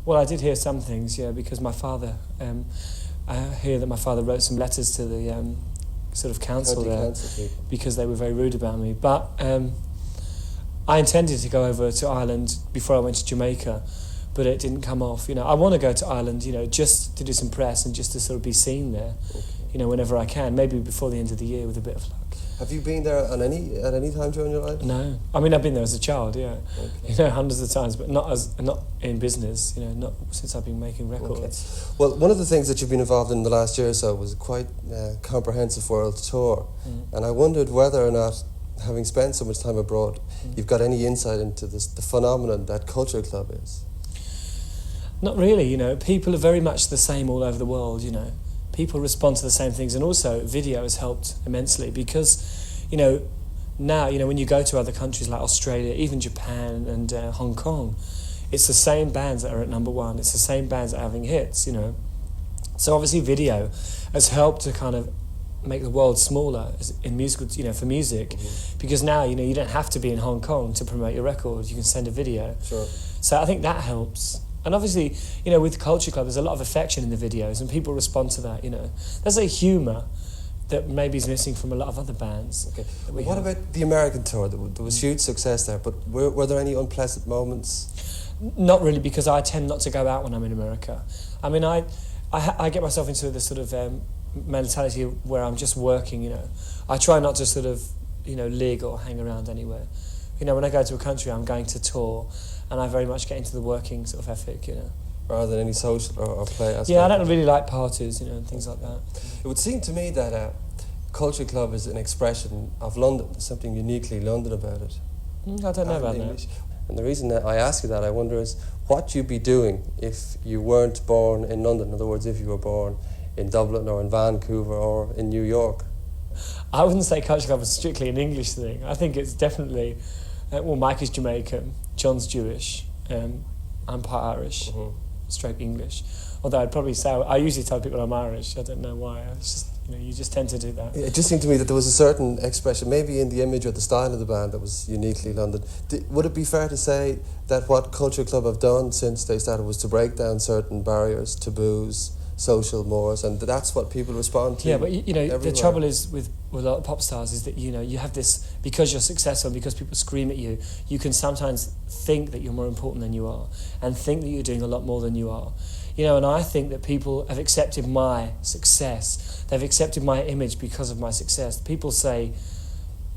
Well, I did hear some things, yeah, because my father, I hear that my father wrote some letters to the sort of council County there council people. because they were very rude about me. But I intended to go over to Ireland before I went to Jamaica, but it didn't come off. You know, I want to go to Ireland, you know, just to do some press and just to sort of be seen there, Okay. you know, whenever I can, maybe before the end of the year with a bit of luck. Have you been there at any time during your life? No, I mean I've been there as a child, yeah, Okay. you know, hundreds of times, but not in business, you know, not since I've been making records. Well, one of the things that you've been involved in the last year or so was a quite comprehensive world tour, and I wondered whether or not, having spent so much time abroad, you've got any insight into the phenomenon that Culture Club is. Not really, you know, people are very much the same all over the world, you know. People respond to the same things, and also video has helped immensely because, you know, now, you know, when you go to other countries like Australia, even Japan and Hong Kong, it's the same bands that are at number one, it's the same bands that are having hits, you know. So obviously video has helped to kind of make the world smaller in musical, you know, for music, because now, you know, you don't have to be in Hong Kong to promote your record, you can send a video. Sure. So I think that helps. And obviously, you know, with Culture Club, there's a lot of affection in the videos, and people respond to that, you know. There's a humour that maybe is missing from a lot of other bands. Okay. What about the American tour? There was huge success there, but were there any unpleasant moments? Not really, because I tend not to go out when I'm in America. I mean, I get myself into this sort of mentality where I'm just working, you know. I try not to sort of, you know, lig or hang around anywhere. You know, when I go to a country, I'm going to tour, and I very much get into the working sort of ethic, you know. Rather than any social or play aspect? Yeah, I don't really like parties, you know, and things like that. It would seem to me that Culture Club is an expression of London. There's something uniquely London about it. I don't know about that. And the reason that I ask you that, I wonder, is what you'd be doing if you weren't born in London. In other words, if you were born in Dublin or in Vancouver or in New York. I wouldn't say Culture Club is strictly an English thing. I think it's definitely, well, Mike is Jamaican, John's Jewish, I'm part Irish, straight English. Although I'd probably say, I usually tell people I'm Irish, I don't know why, it's just, you know, you just tend to do that. It just seemed to me that there was a certain expression, maybe in the image or the style of the band, that was uniquely London. Would it be fair to say that what Culture Club have done since they started was to break down certain barriers, taboos, social mores, and that's what people respond to? Yeah, but you know, everywhere. the trouble is with a lot of pop stars is that, you know, you have this, because you're successful, because people scream at you, you can sometimes think that you're more important than you are, and think that you're doing a lot more than you are. You know, and I think that people have accepted my success. They've accepted my image because of my success. People say,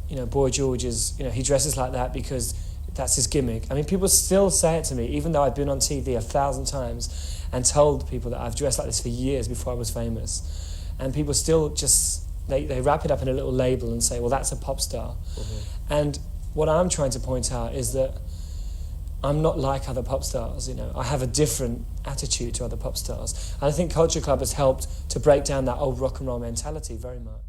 you know, Boy George is, you know, he dresses like that because that's his gimmick. I mean, people still say it to me, even though I've been on TV 1,000 times and told people that I've dressed like this for years before I was famous. And people still just, they wrap it up in a little label and say, well, that's a pop star. And what I'm trying to point out is that I'm not like other pop stars, you know. I have a different attitude to other pop stars. And I think Culture Club has helped to break down that old rock and roll mentality very much.